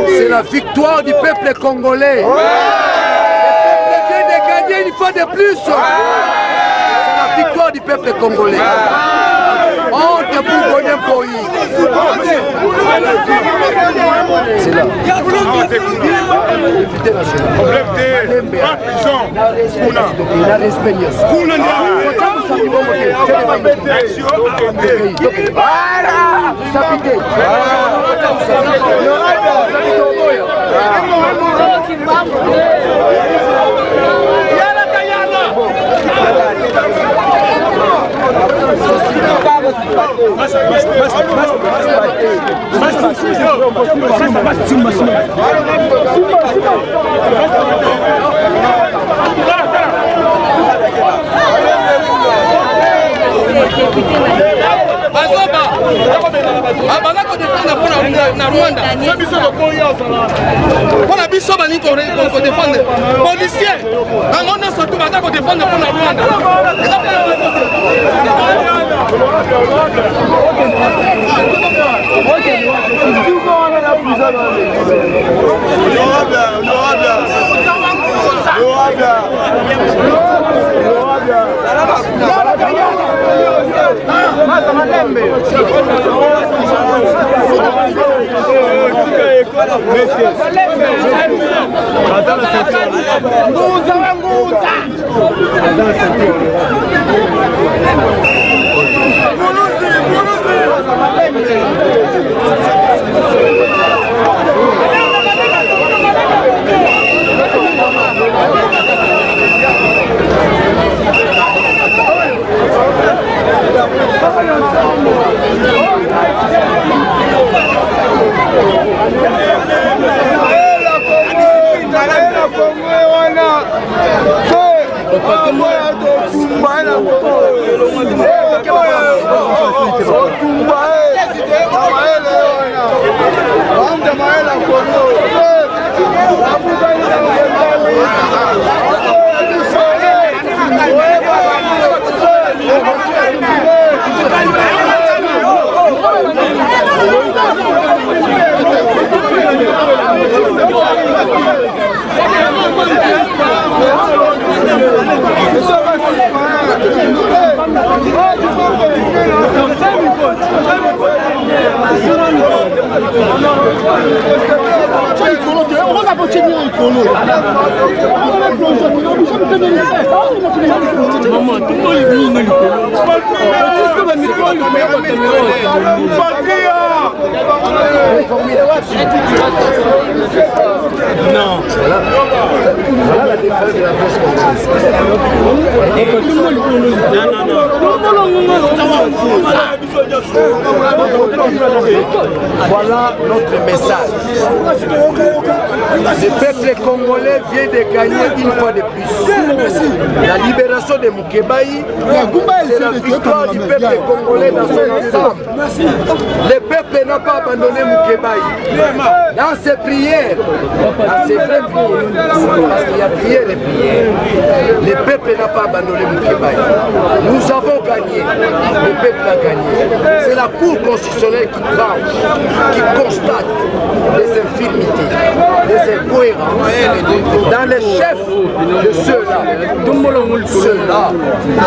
C'est la victoire du peuple congolais. Le peuple vient de gagner une fois de plus. C'est la victoire du peuple congolais. Honte pour Godin Poyi. C'est là. Député national. Problème de prison. La respect. Pour la biso bani ko défendre policier on a surtout baza ko défendre pour la Rwanda Non. Voilà la défense de la presse congolaise. Voilà notre message. Le peuple congolais vient de gagner une fois de plus. La libération de Mukebaï, c'est la victoire du peuple congolais dans son ensemble. Le peuple n'a pas abandonné Mukebaï. Dans ses prières, dans ses vraies prières, parce qu'il y a prière et prière, le peuple n'a pas abandonné Mukebaï. Nous avons gagné, le peuple a gagné. C'est la Cour constitutionnelle qui tranche, qui constate les infirmités, les incohérences dans les chefs de ceux-là. Ceux-là,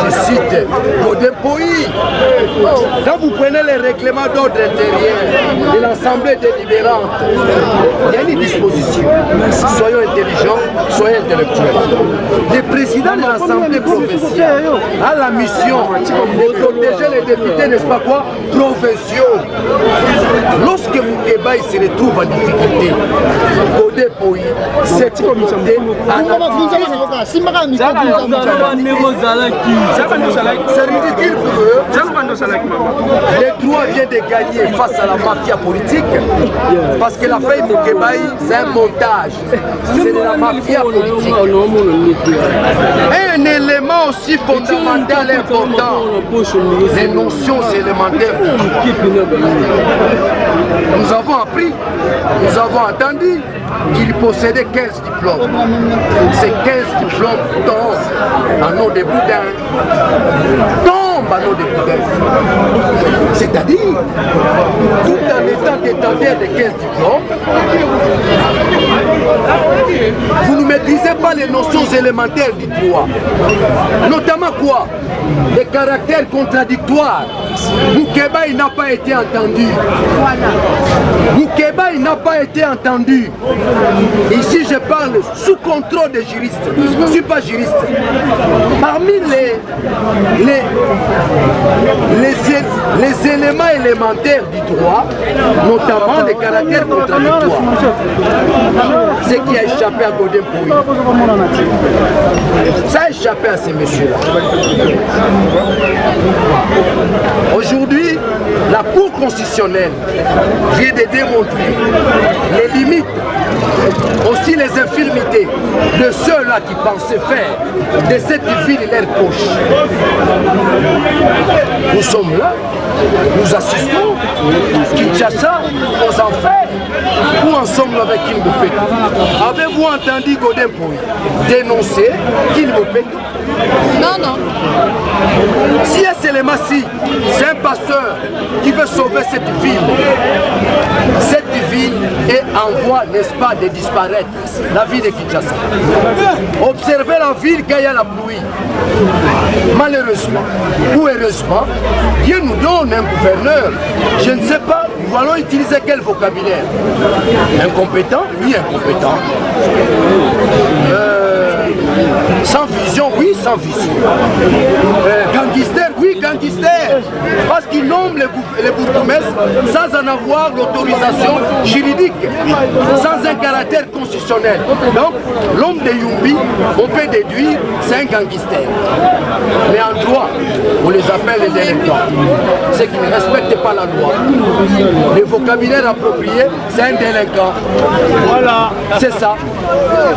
je cite Godin Poyi. Quand vous prenez les règlements d'ordre intérieur de l'Assemblée délibérante, il y a une disposition. Soyons intelligents, soyons intellectuels. Le président de l'Assemblée provinciale a la mission de protéger les députés, n'est-ce pas quoi, provinciaux. Lorsque Moukeba il se retrouve en difficulté, Godé Poyi, c'est communauté c'est ridicule pour eux. Les droits viennent de gagner face à la mafia politique parce que la feuille Moukeba c'est un montage, c'est de la mafia politique. Un élément aussi fondamental et important, les notions élémentaires. Nous avons appris, nous avons entendu qu'il possédait 15 diplômes. Ces 15 diplômes tombent en eau de boudin. Tombent en eau de boudin. C'est-à-dire, tout en étant détenteur de 15 diplômes, vous ne maîtrisez pas les notions élémentaires du droit. Notamment quoi? Les caractères contradictoires. Moukeba il n'a pas été entendu. Moukeba il n'a pas été entendu. Ici je parle sous contrôle des juristes. Je ne suis pas juriste. Parmi les éléments élémentaires du droit, notamment les caractères contradictoires, ce qui a échappé à Godé Poyi. Ça a échappé à ces messieurs-là. Aujourd'hui, la Cour constitutionnelle vient de démontrer les limites, aussi les infirmités de ceux-là qui pensaient faire de cette ville leur poche. Nous sommes là, nous assistons, Kinshasa, aux enfers. Où ensemble avec Kinbopé? Avez-vous entendu Godé Poyi dénoncer Kinbopé? Non, non. Si Selemasi, c'est un pasteur qui veut sauver cette ville est en voie, n'est-ce pas, de disparaître, la ville de Kinshasa. Observez la ville quand il y a la pluie. Malheureusement ou heureusement, Dieu nous donne un gouverneur, je ne sais pas, nous allons utiliser quel vocabulaire? Incompétent? Oui, incompétent. Sans vision, oui, sans vision. Gangster, oui, gangster. Parce qu'ils nomment les bourgmestres sans en avoir l'autorisation juridique, sans un caractère constitutionnel. Donc, l'homme de Yumbi, on peut déduire, c'est un gangster. Mais en droit, on les appelle les délinquants. Ceux qui ne respectent pas la loi. Le vocabulaire approprié, c'est un délinquant. Voilà. C'est ça.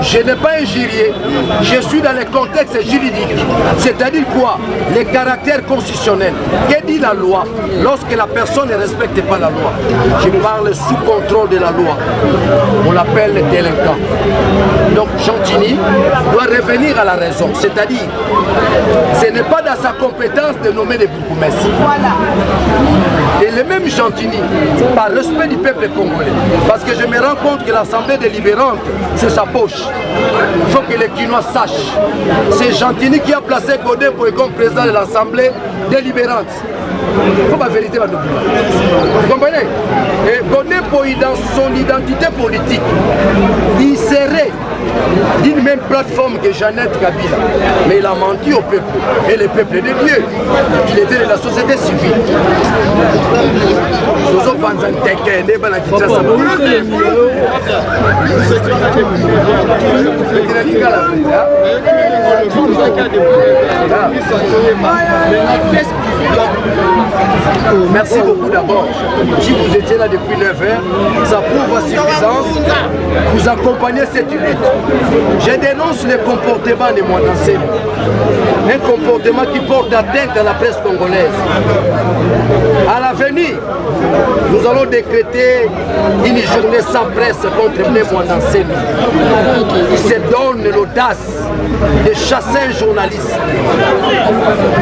Je n'ai pas injurié. Je suis dans le contexte juridique. C'est-à-dire quoi? Les caractères constitutionnels. Que dit la loi lorsque la personne ne respecte pas la loi? Je parle sous contrôle de la loi. On l'appelle délinquant. Donc Chantini doit revenir à la raison. C'est-à-dire, ce n'est pas dans sa compétence de nommer des bourgmestres. Voilà. Et le même Chantini, par respect du peuple congolais, parce que je me rends compte que l'Assemblée délibérante, c'est sa poche. Il faut que les Quinois sachent. C'est Chantini qui a placé Godé Poyi comme président de l'Assemblée délibérante. Il faut la vérité, vous comprenez? Et Godé Poyi, dans son identité politique, il serait d'une même plateforme que Jeannette Kabila. Mais il a menti au peuple. Et le peuple de Dieu. Il était de la société civile. Merci beaucoup d'abord. Si vous étiez là depuis 9 heures, ça prouve à suffisance. Vous accompagnez cette lutte. Je dénonce le comportement de Mwandansé. Un comportement qui porte atteinte à la presse congolaise. À l'avenir, nous allons décréter une journée sans presse contre Mwandansé. Il se donne l'audace de chasser un journaliste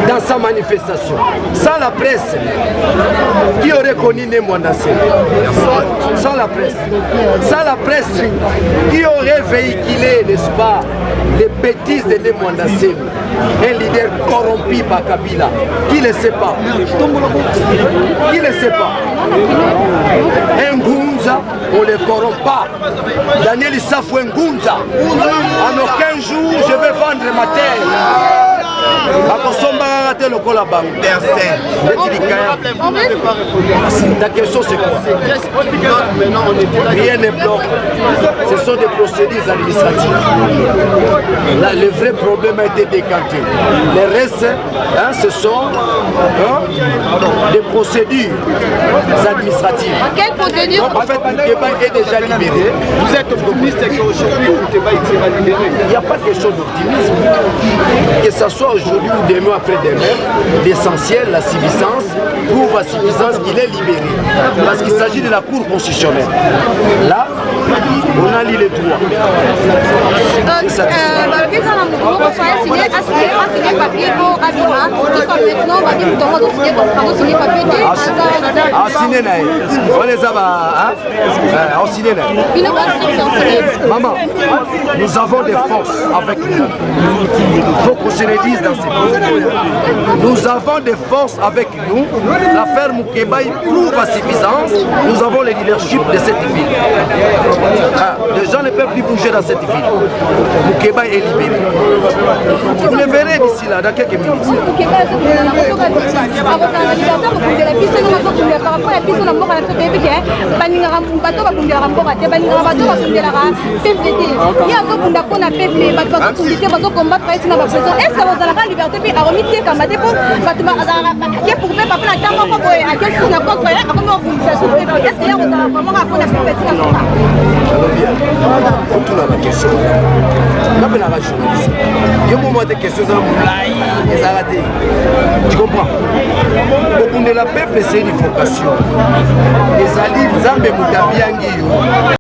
dans sa manifestation. Sans la presse, qui aurait connu Mwandansé? Sans la presse. Sans la presse, qui aurait véhiculé, n'est-ce pas, les bêtises de Mwandansé? Un leader corrompu par Kabila. Qui ne le sait pas? Qui ne le sait pas? Un Ngunza, on ne le corrompt pas. Daniel Issafou un Ngunza. En aucun jour, je vais vendre ma terre. Akosomba te le col à banque. Ta question c'est quoi? Rien ne bloque. Ce sont des procédures administratives. Là, le vrai problème a été décanté. Le reste, hein, ce sont des procédures administratives. Quelle procédure? En fait, Moukeba est déjà libéré. Vous êtes optimiste qu'aujourd'hui Moukeba sera libéré? Il n'y a pas de question d'optimisme. Que ce soit aujourd'hui ou demain après-demain, l'essentiel, la suffisance, prouve à suffisance qu'il est libéré. Parce qu'il s'agit de la Cour constitutionnelle. Là, on a lu les droits. Maman, nous avons des forces avec nous. Il faut qu'on se le dise dans ces mots. Nous avons des forces avec nous. L'affaire Moukeba prouve à suffisance. Nous avons le leadership de cette ville. Les gens ne peuvent plus bouger dans cette ville. Moukeba est libéré. Vous le verrez d'ici là, dans quelques minutes. Tu comprends? Pour la peuple, c'est une vocation. Les alliés, Zambé Moutabiangi.